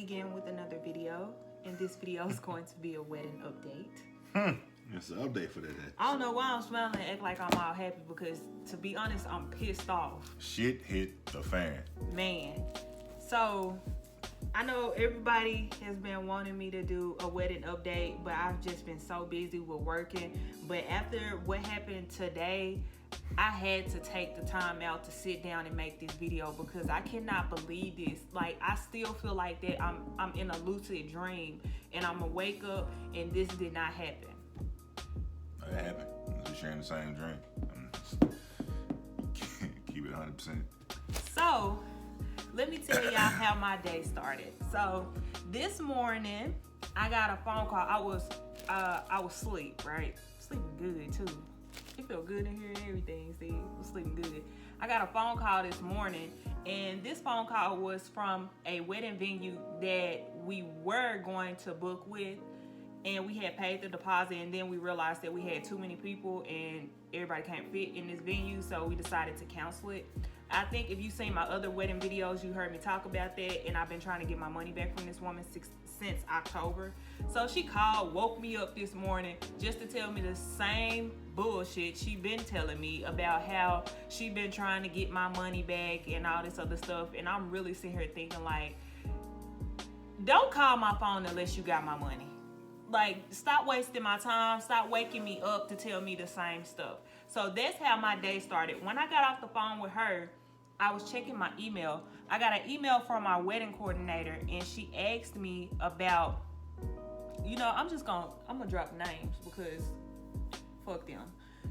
again with another video, and this video is going to be a wedding update. It's an update for that day. I don't know why I'm smiling and act like I'm all happy because, to be honest, I'm pissed off. Shit hit the fan. Man. So, I know everybody has been wanting me to do a wedding update, but I've just been so busy with working. But after what happened today, I had to take the time out to sit down and make this video because I cannot believe this. Like, I still feel like that I'm in a lucid dream and I'm gonna wake up and this did not happen. It happened. We're sharing the same dream. Keep it 100%. So, let me tell y'all how my day started. So, this morning I got a phone call. I was asleep, right? Sleeping good too. It felt good in here and everything. See, I was sleeping good. I got a phone call this morning, and this phone call was from a wedding venue that we were going to book with, and we had paid the deposit, and then we realized that we had too many people and everybody can't fit in this venue, so we decided to cancel it. I think if you've seen my other wedding videos, you heard me talk about that, and I've been trying to get my money back from this woman since October. So she called, woke me up this morning just to tell me the same bullshit she been telling me about how she been trying to get my money back and all this other stuff. And I'm really sitting here thinking like, don't call my phone unless you got my money. Like, stop wasting my time. Stop waking me up to tell me the same stuff. So that's how my day started. When I got off the phone with her, I was checking my email. I got an email from our wedding coordinator, and she asked me about, you know, I'm gonna drop names because fuck them.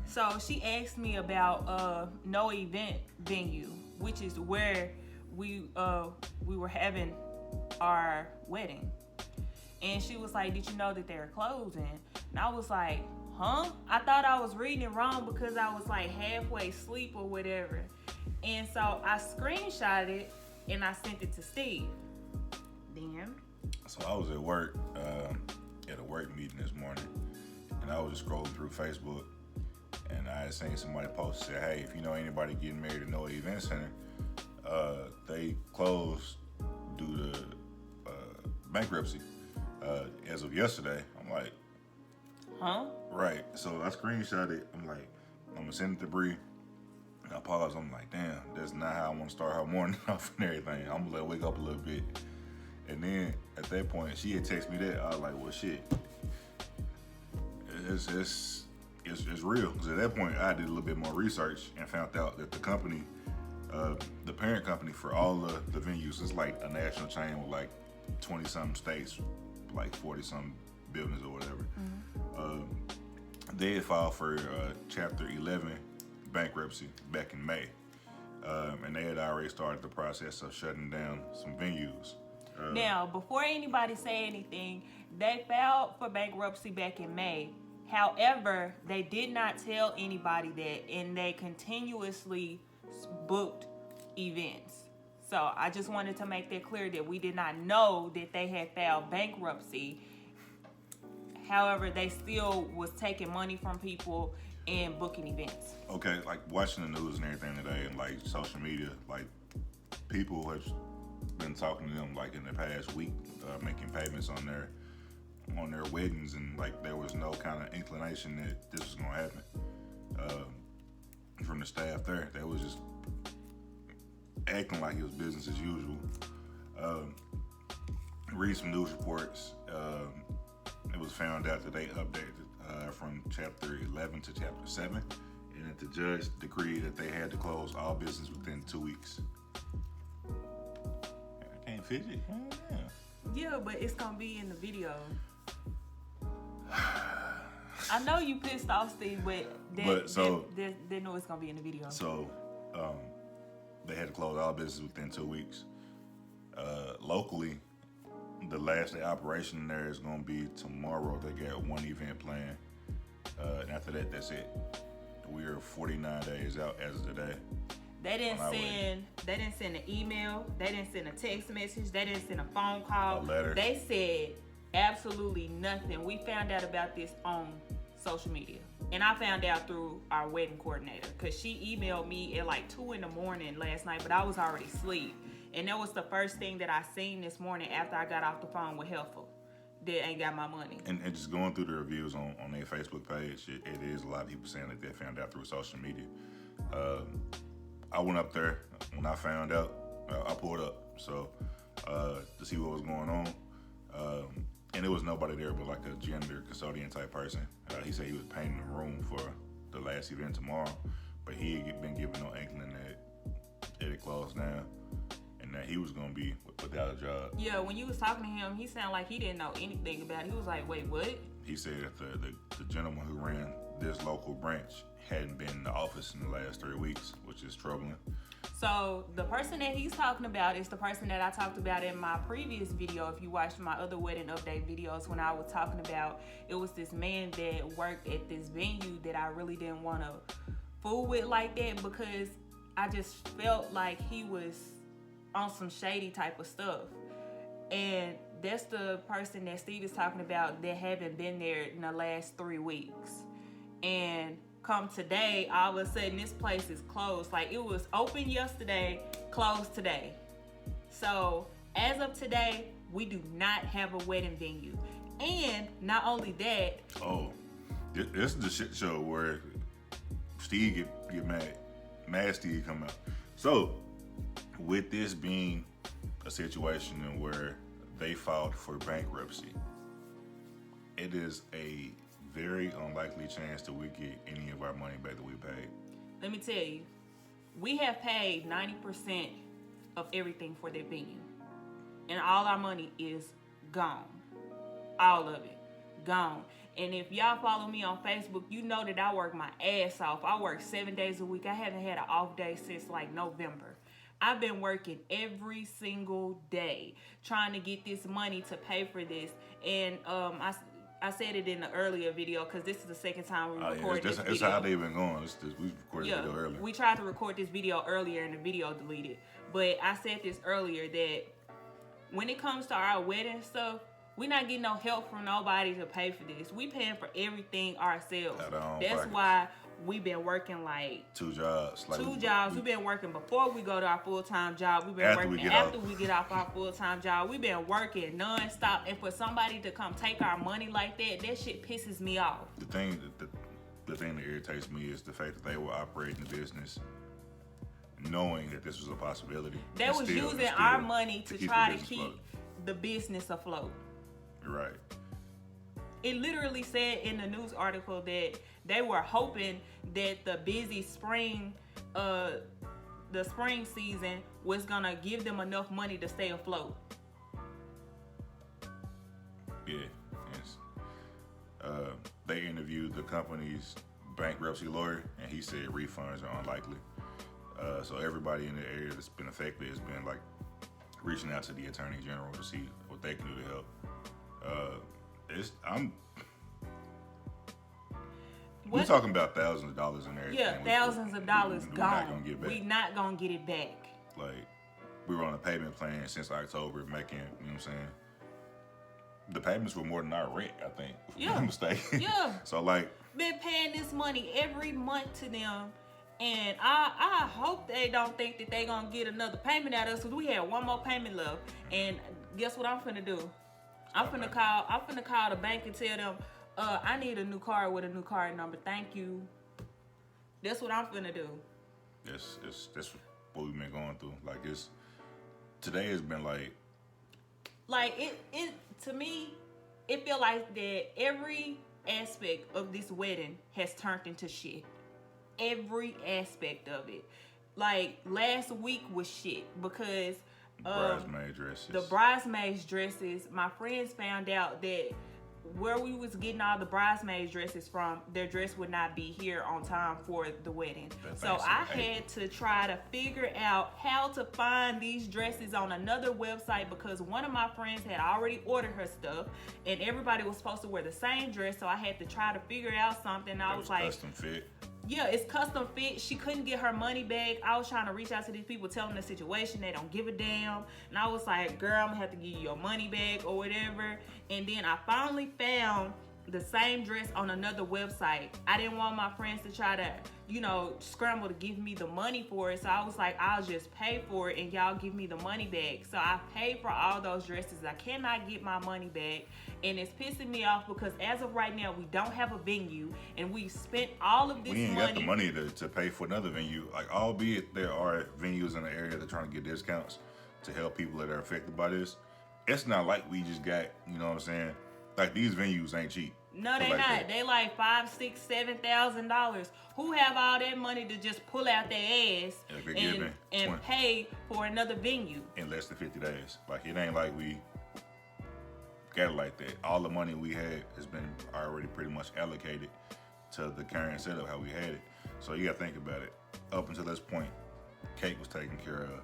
So she asked me about no event venue, which is where we were having our wedding. And she was like, did you know that they're closing? And I was like, huh? I thought I was reading it wrong because I was like halfway asleep or whatever. And so I screenshotted it and I sent it to Steve. Then. So I was at work, at a work meeting this morning, and I was just scrolling through Facebook, and I had seen somebody post, said, hey, if you know anybody getting married at no event center, they closed due to bankruptcy as of yesterday. I'm like, huh? Right. So I screenshot it. I'm like, I'm gonna send it to Bree. And I paused. I'm like, damn, that's not how I want to start her morning off and everything. I'm gonna let her wake up a little bit. And then at that point, she had texted me that. I was like, well, shit, it's real. Because at that point, I did a little bit more research and found out that the company, the parent company for all the venues, is like a national chain with like 20-something states, like 40-something buildings or whatever. Mm-hmm. They had filed for Chapter 11 bankruptcy back in May. And they had already started the process of shutting down some venues. Now, before anybody say anything, they filed for bankruptcy back in May. However, they did not tell anybody that, and they continuously booked events. So I just wanted to make that clear that we did not know that they had filed bankruptcy. However, they still was taking money from people and booking events. Okay, like watching the news and everything today, and like social media, like people have been talking to them like in the past week, making payments on their weddings, and like there was no kind of inclination that this was gonna happen from the staff there. They was just acting like it was business as usual. Read some news reports. It was found out that they updated from Chapter 11 to Chapter 7, and that the judge decreed that they had to close all business within 2 weeks. I can't fidget. Yeah, but it's gonna be in the video. I know you pissed off, Steve, but they know it's gonna be in the video. So, they had to close all business within 2 weeks. Locally, the last day operation there is gonna be tomorrow. They got one event planned, and after that, that's it. We are 49 days out as of today. They didn't send an email. They didn't send a text message. They didn't send a phone call. A letter. They said absolutely nothing. We found out about this on social media. And I found out through our wedding coordinator because she emailed me at like 2 in the morning last night, but I was already asleep. And that was the first thing that I seen this morning after I got off the phone with Helpful. That ain't got my money. And just going through the reviews on their Facebook page, it is a lot of people saying that they found out through social media. I went up there when I found out. I pulled up to see what was going on, and there was nobody there but like a gender custodian type person. He said he was painting the room for the last event tomorrow, but he had been given no inkling that it closed down and that he was gonna be without a job. Yeah, when you was talking to him, he sounded like he didn't know anything about it. He was like, "Wait, what?" He said that the gentleman who ran this local branch hadn't been in the office in the last 3 weeks, which is troubling. So the person that he's talking about is the person that I talked about in my previous video. If you watched my other wedding update videos, when I was talking about, it was this man that worked at this venue that I really didn't want to fool with like that, because I just felt like he was on some shady type of stuff. And that's the person that Steve is talking about that haven't been there in the last 3 weeks. And come today, all of a sudden this place is closed. Like, it was open yesterday, closed today. So as of today, we do not have a wedding venue. And not only that, this is the shit show where Steve get mad Steve come out. So with this being a situation where they filed for bankruptcy, it is a very unlikely chance that we get any of our money back that we paid. Let me tell you, we have paid 90% of everything for that venue. And all our money is gone. All of it. Gone. And if y'all follow me on Facebook, you know that I work my ass off. I work 7 days a week. I haven't had an off day since like November. I've been working every single day trying to get this money to pay for this. And I said it in the earlier video because this is the second time we recorded this video. It's how they've been going. We recorded the video earlier. We tried to record this video earlier and the video deleted. But I said this earlier that when it comes to our wedding stuff, we're not getting no help from nobody to pay for this. We paying for everything ourselves. That's why we've been working like 2 jobs. We've been working before we go to our full-time job. We've been working after we get off our full-time job. We've been working non-stop. And for somebody to come take our money like that shit pisses me off. The thing that irritates me is the fact that they were operating the business knowing that this was a possibility. They was using our money to try to keep the business afloat. Right. It literally said in the news article that they were hoping that the busy spring, the spring season was gonna give them enough money to stay afloat. Yeah, yes. They interviewed the company's bankruptcy lawyer, and he said refunds are unlikely. So everybody in the area that's been affected has been like reaching out to the attorney general to see what they can do to help. We're talking about thousands of dollars in there. Yeah, thousands of dollars gone. We're not gonna get it back. Like, we were on a payment plan since October, making, you know what I'm saying? The payments were more than our rent, I think. If I'm not mistaken. Yeah. So like, been paying this money every month to them, and I hope they don't think that they gonna get another payment out of us, because we had one more payment left. And guess what I'm finna do? I'm finna call the bank and tell them, I need a new card with a new card number. Thank you. That's what I'm finna do. That's what we've been going through. Like, today has been like it to me, it feel like that every aspect of this wedding has turned into shit. Every aspect of it. Like, last week was shit because the bridesmaids dresses, my friends found out that where we was getting all the bridesmaids dresses from, their dress would not be here on time for the wedding. So I had to try to figure out how to find these dresses on another website, because one of my friends had already ordered her stuff and everybody was supposed to wear the same dress. So I had to try to figure out something. I was like, custom fit. Yeah, it's custom fit. She couldn't get her money back. I was trying to reach out to these people, tell them the situation. They don't give a damn. And I was like, girl, I'm gonna have to give you your money back or whatever. And then I finally found the same dress on another website. I didn't want my friends to try to, scramble to give me the money for it. So I was like, I'll just pay for it and y'all give me the money back. So I paid for all those dresses. I cannot get my money back. And it's pissing me off because as of right now, we don't have a venue and we spent all of this money. We ain't got the money to pay for another venue. Like, albeit there are venues in the area that are trying to get discounts to help people that are affected by this. It's not like we just got, you know what I'm saying? Like, these venues ain't cheap. No, they like not. that. They like $5,000, $6,000, $7,000. Who have all that money to just pull out their ass and pay for another venue in less than 50 days? Like, it ain't like we got it like that. All the money we had has been already pretty much allocated to the current setup how we had it. So you gotta think about it. Up until this point, cake was taken care of.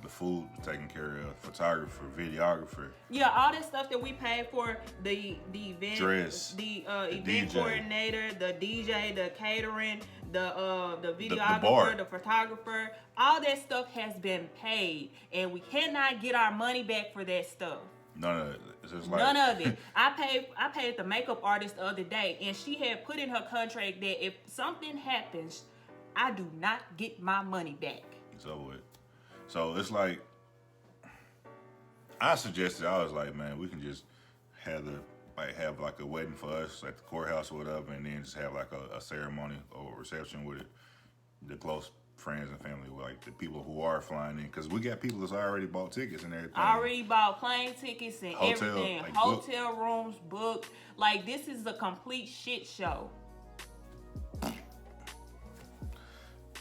The food was taken care of, photographer, videographer. Yeah, all that stuff that we paid for, the event, dress, the event DJ. Coordinator, the DJ, the catering, the the videographer, the photographer, all that stuff has been paid, and we cannot get our money back for that stuff. None of it. It's just like... None of it. I paid the makeup artist the other day, and she had put in her contract that if something happens, I do not get my money back. It's over with. So it's like, I was like, man, we can just have a wedding for us at the courthouse or whatever, and then just have like a ceremony or a reception with the close friends and family, like the people who are flying in, because we got people that's already bought tickets and everything. Already bought plane tickets and everything, like hotel rooms booked. Like, this is a complete shit show.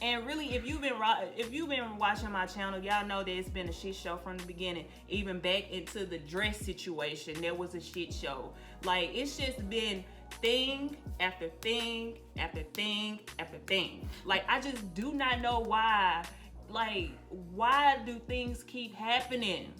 And really, if you've been watching my channel, y'all know that it's been a shit show from the beginning. Even back into the dress situation, there was a shit show. Like, it's just been thing after thing after thing after thing. Like, I just do not know why. Like, why do things keep happening?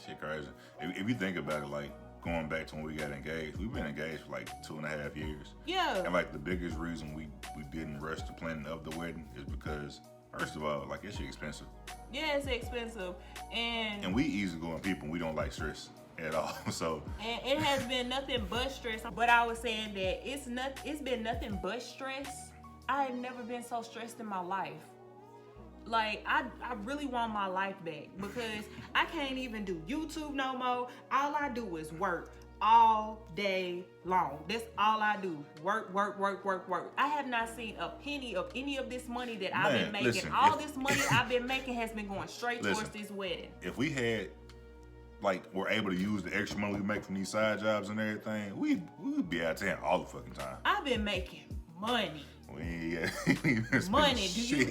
Shit crazy. If you think about it, like, going back to when we got engaged, we've been engaged for like 2.5 years. Yeah. And like the biggest reason we didn't rush the planning of the wedding is because, first of all, like, it's expensive. Yeah, it's expensive. And we easygoing people, we don't like stress at all. So and it has been nothing but stress. But I was saying that it's been nothing but stress. I have never been so stressed in my life. Like, I really want my life back because I can't even do YouTube no more. All I do is work all day long. That's all I do. Work. I have not seen a penny of any of this money that I've been making. Listen, this money I've been making has been going straight towards this wedding. If we had, like, we're able to use the extra money we make from these side jobs and everything, we would be out of town all the fucking time. I've been making money. Money.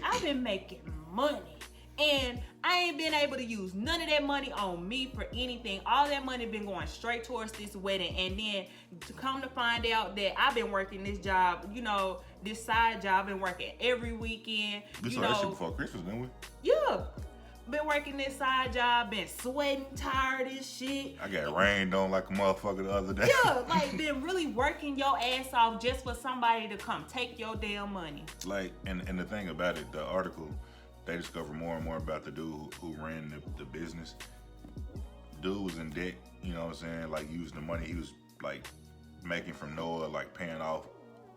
I've been making money. And I ain't been able to use none of that money on me for anything. All that money been going straight towards this wedding. And then to come to find out that I've been working this job, this side job, been working every weekend. We saw that shit before Christmas, didn't we? Yeah. Been working this side job, been sweating, tired as shit. I got rained on like a motherfucker the other day. Yeah, like, been really working your ass off just for somebody to come take your damn money. Like, and the thing about it, the article, they discover more and more about the dude who ran the business. Dude was in debt, you know what I'm saying? Like, using the money he was, like, making from Noah, like, paying off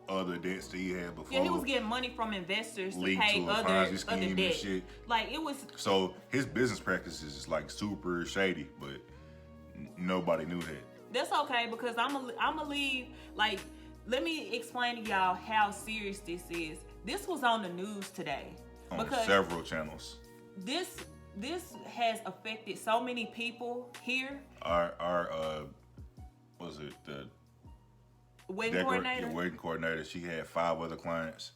other debts that he had before. Yeah, he was getting money from investors to pay to other and shit. Like, it was... So his business practices is like super shady, but nobody knew that. That's okay, because I'ma leave. Like, let me explain to y'all how serious this is. This was on the news today. On several channels. This has affected so many people here. Our was it the wedding coordinator? The wedding coordinator. She had 5 other clients.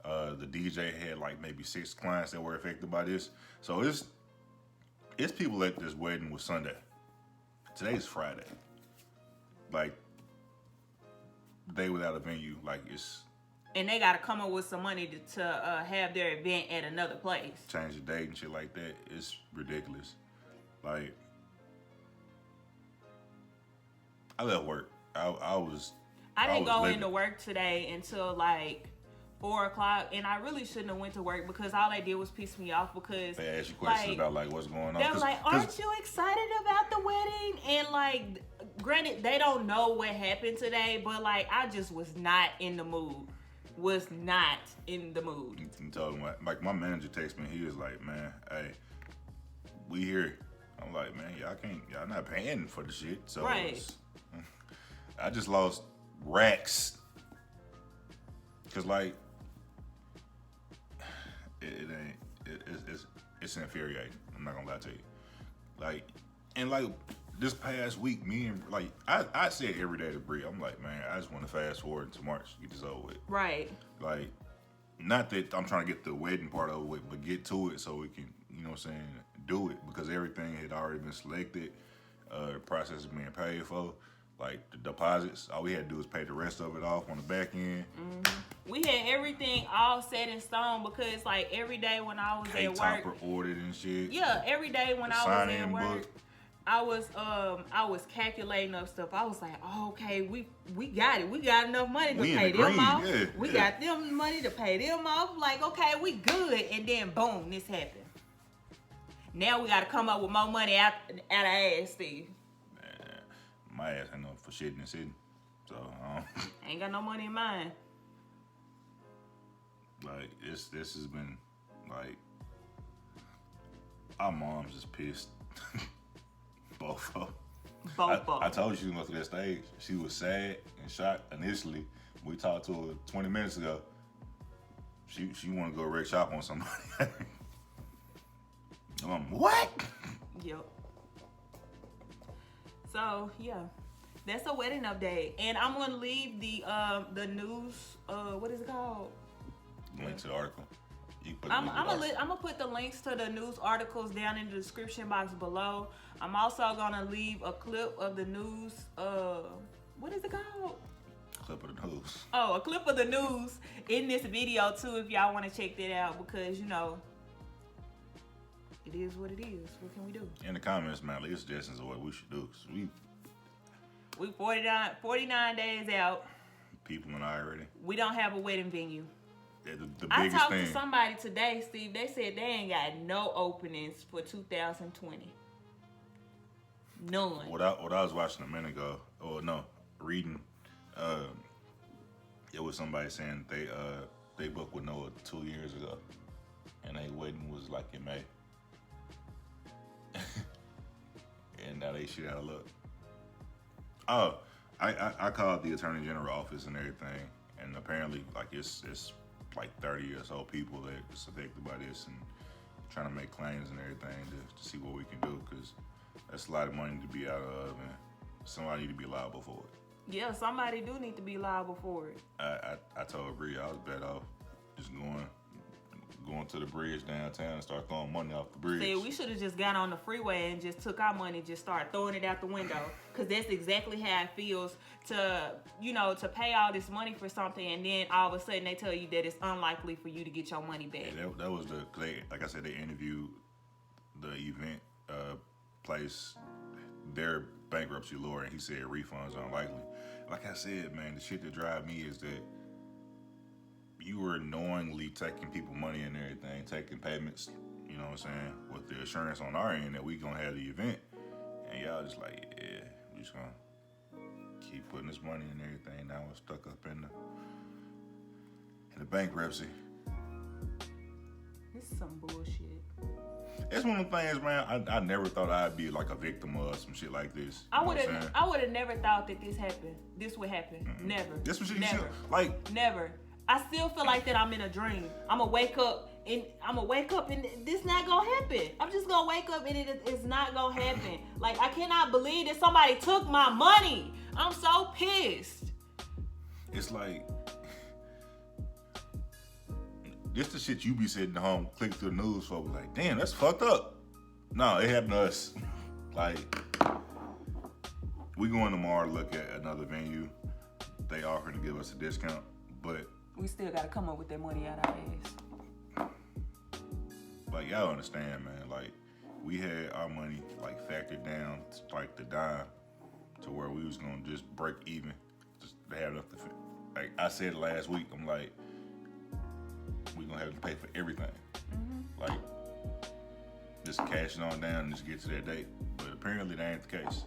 The DJ had like maybe 6 clients that were affected by this. So it's people at this wedding was Sunday. Today's Friday. Like, they without a venue. Like, it's... And they got to come up with some money to have their event at another place. Change the date and shit like that. It's ridiculous. Like, I left work. I didn't go into work today until like 4 o'clock, and I really shouldn't have went to work because all they did was piss me off because they asked you questions about like what's going on. They're like, aren't you excited about the wedding? And like, granted, they don't know what happened today, but like I just was not in the mood. Was not in the mood. You told him, like my manager texted me. He was like, "Man, hey, we here." I'm like, "Man, y'all not paying for the shit." So right. I just lost racks. Cause like it's infuriating. I'm not gonna lie to you. Like, and like this past week, me and like I said every day to Bree, I'm like, man, I just want to fast forward to March, get this over with. Right. Like, not that I'm trying to get the wedding part over with, but get to it so we can, you know what I'm saying, do it, because everything had already been selected. The process is being paid for. Like the deposits, all we had to do was pay the rest of it off on the back end. Mm-hmm. We had everything all set in stone because, like, every day when I was at work, ordered and shit. Yeah, every day when I was at work, I was calculating up stuff. I was like, oh, okay, we got it. We got enough money to pay them off. Yeah, we got them money to pay them off. Like, okay, we good. And then boom, this happened. Now we got to come up with more money out of ass, Steve. My ass ain't no for shit in the city, so I ain't got no money in mine. Like this has been like our mom's just pissed. Both of them. I told you she was going through that stage. She was sad and shocked initially. We talked to her 20 minutes ago. She want to go wreck shop on somebody. What? Yep. So yeah, that's a wedding update, and I'm gonna leave the news. What is it called? Link to the article. I'm gonna put the links to the news articles down in the description box below. I'm also gonna leave a clip of the news. What is it called? Clip of the news. Oh, a clip of the news in this video too, if y'all want to check that out, because you know. It is what it is. What can we do? In the comments, man, leave suggestions of what we should do. We 49 days out. People and I already. We don't have a wedding venue. The biggest I talked to somebody today, Steve. They said they ain't got no openings for 2020. None. What I was watching a minute ago, reading, it was somebody saying they booked with Noah 2 years ago, and their wedding was like in May. And now they shit out of luck. Oh, I called the Attorney General office and everything, and apparently like it's like 30 or so people that's affected by this and trying to make claims and everything to see what we can do, because that's a lot of money to be out of, and somebody need to be liable for it. Yeah, somebody do need to be liable for it. I told Bree I was better off just going to the bridge downtown and start throwing money off the bridge. See, we should have just got on the freeway and just took our money, just started throwing it out the window. Because that's exactly how it feels to pay all this money for something, and then all of a sudden they tell you that it's unlikely for you to get your money back. Yeah, that was like I said, they interviewed the event place, their bankruptcy lawyer, and he said refunds are unlikely. Like I said, man, the shit that drives me is that you were knowingly taking people money and everything, taking payments, you know what I'm saying, with the assurance on our end that we gonna have the event, and y'all just like, yeah, we just gonna keep putting this money and everything. Now we're stuck up in the bankruptcy. This is some bullshit. It's one of the things, man. I never thought I'd be like a victim of some shit like this. I would have never thought that this would happen. Mm-hmm. Never. This was never. Like never. I still feel like that I'm in a dream. I'm gonna wake up and this not gonna happen. I'm just gonna wake up and it's not gonna happen. Like, I cannot believe that somebody took my money. I'm so pissed. It's like, this the shit you be sitting at home clicking through the news for, like, damn, that's fucked up. No, it happened to us. Like, we going tomorrow to look at another venue. They offering to give us a discount, but we still gotta come up with that money out our ass. Like, y'all understand, man. Like, we had our money like factored down to like the dime, to where we was gonna just break even, just to have enough to fit. Like I said last week, I'm like, we gonna have to pay for everything. Mm-hmm. Like, just cashing on down and just get to that date. But apparently that ain't the case.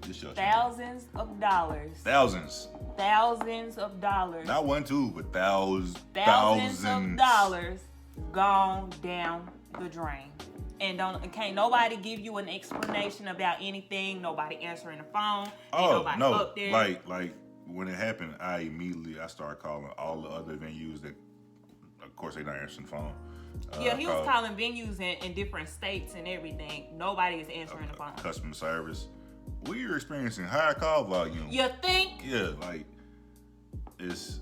This your thousands of dollars. Thousands of dollars. Not one, two, but thousands of dollars gone down the drain. And can't nobody give you an explanation about anything. Nobody answering the phone. Nobody no, up there. like when it happened, I started calling all the other venues that, of course, they not answering the phone. He was calling venues in different states and everything. Nobody is answering the phone. Customer service. We're experiencing higher call volume. You think? Yeah, like it's.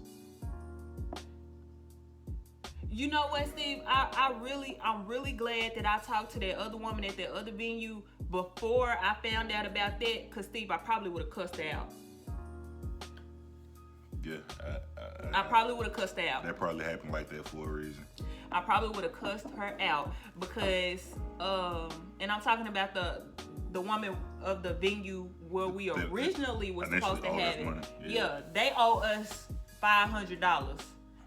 You know what, Steve? I'm really glad that I talked to that other woman at that other venue before I found out about that. Cause Steve, I probably would have cussed her out. Yeah, I probably would have cussed her out. That probably happened like that for a reason. I probably would have cussed her out because, and I'm talking about the woman of the venue where we originally was supposed to have it. Yeah, they owe us $500,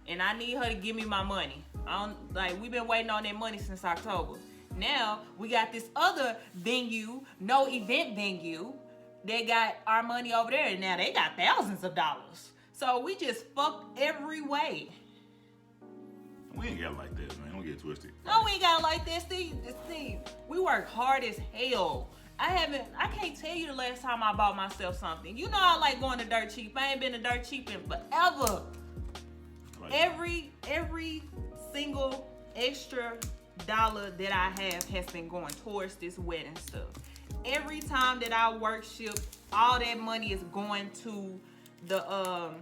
and I need her to give me my money. We've been waiting on that money since October. Now we got this other venue, no event venue, they got our money over there, and now they got thousands of dollars. So we just fucked every way. We ain't got it like that, man. Don't get twisted. No, we ain't got it like that, Steve. We work hard as hell. I can't tell you the last time I bought myself something. You know I like going to dirt cheap. I ain't been to dirt cheap in forever. Right. Every single extra dollar that I have has been going towards this wedding stuff. Every time that I work shift, all that money is going to the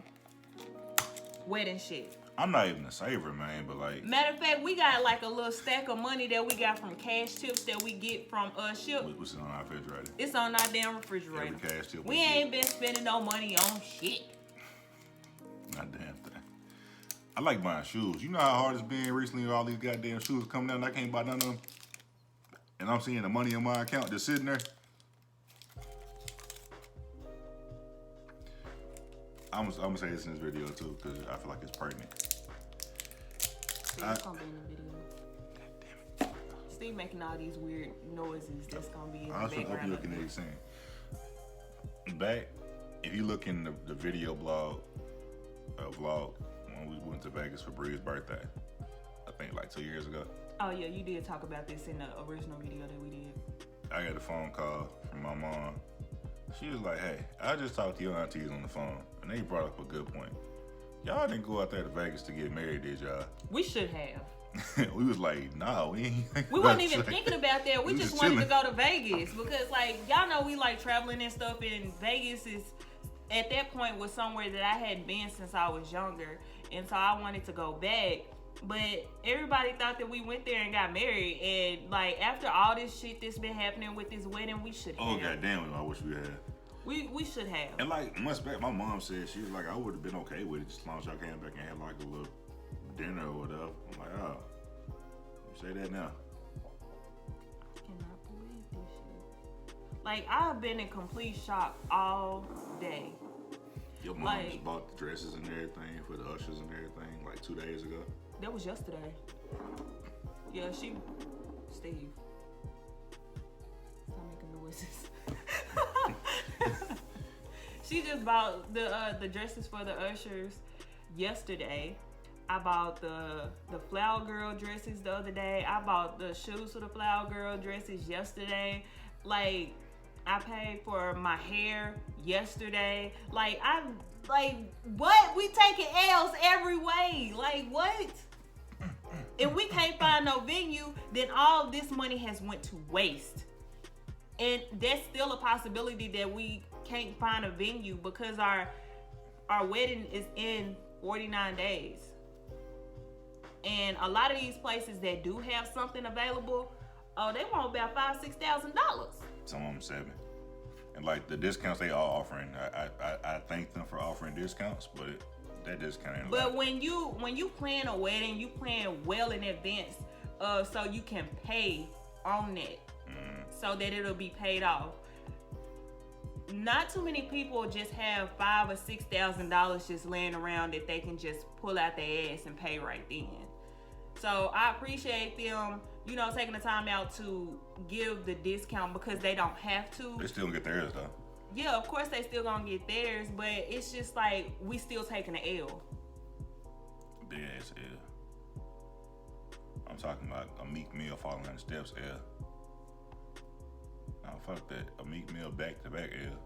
wedding shit. I'm not even a saver, man, but like... Matter of fact, we got like a little stack of money that we got from cash tips that we get from ship. What's on our refrigerator? It's on our damn refrigerator. Every cash tip we ain't been spending no money on shit. Not damn thing. I like buying shoes. You know how hard it's been recently with all these goddamn shoes coming out and I can't buy none of them? And I'm seeing the money in my account just sitting there. I'm gonna say this in this video too, because I feel like it's pertinent. It's gonna be in the video. God damn it. Steve making all these weird noises that's gonna be in the background. I hope you're looking at it saying. Back, if you look in the video vlog when we went to Vegas for Bree's birthday, I think like 2 years ago. Oh yeah, you did talk about this in the original video that we did. I got a phone call from my mom. She was like, hey, I just talked to your aunties on the phone, and they brought up a good point. Y'all didn't go out there to Vegas to get married, did y'all? We should have. We was like, nah, we ain't. We wasn't even thinking about that. We just wanted to go to Vegas because, like, y'all know we like traveling and stuff, and Vegas is, at that point, was somewhere that I hadn't been since I was younger, and so I wanted to go back. But everybody thought that we went there and got married, and like after all this shit that's been happening with this wedding, we should have. Oh goddamn! I wish we had. We should have. And like months back, my mom said she was like, I would have been okay with it just as long as y'all came back and had like a little dinner or whatever. I'm like, oh, you say that now? I cannot believe this shit. Like I've been in complete shock all day. Your mom just bought the dresses and everything for the ushers and everything like 2 days ago. That was yesterday. Yeah, Steve. Stop making noises. She just bought the dresses for the ushers yesterday. I bought the flower girl dresses the other day. I bought the shoes for the flower girl dresses yesterday. Like, I paid for my hair yesterday. Like, what? We taking L's every way. Like, what? If we can't find no venue, then all this money has went to waste. And that's still a possibility that we can't find a venue because our wedding is in 49 days. And a lot of these places that do have something available, they want about $5,000-$6,000. Some of them $7,000. And like the discounts they are offering, I thank them for offering discounts, but that discount ain't. But when you plan a wedding, you plan well in advance, so you can pay on that, so that it'll be paid off. Not too many people just have $5,000 or $6,000 just laying around that they can just pull out their ass and pay right then. So I appreciate them, taking the time out to give the discount because they don't have to. They still get theirs though. Yeah, of course they still gonna get theirs, but it's just like we still taking the L. Big ass L. I'm talking about a Meek Mill falling down the steps L. No, fuck that. A Meek Mill back-to-back L.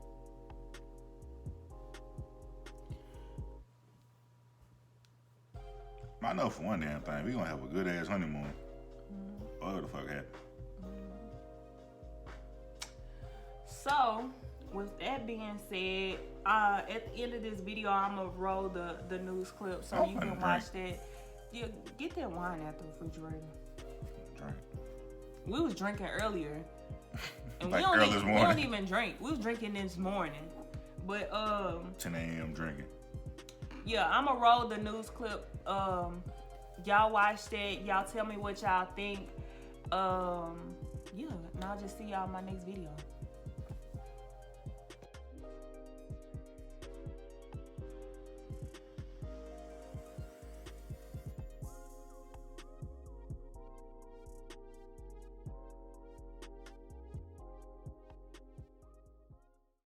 I know for one damn thing, we gonna have a good ass honeymoon. What the fuck happened? So, with that being said, at the end of this video, I'm gonna roll the news clip so you can watch that. Yeah, get that wine out the refrigerator. Drink. We was drinking earlier, and Like we this morning. don't even drink. We was drinking this morning, but 10 a.m. drinking. yeah, I'm gonna roll the news clip. Y'all watch that. Y'all tell me what y'all think. Yeah, and I'll just see y'all in my next video.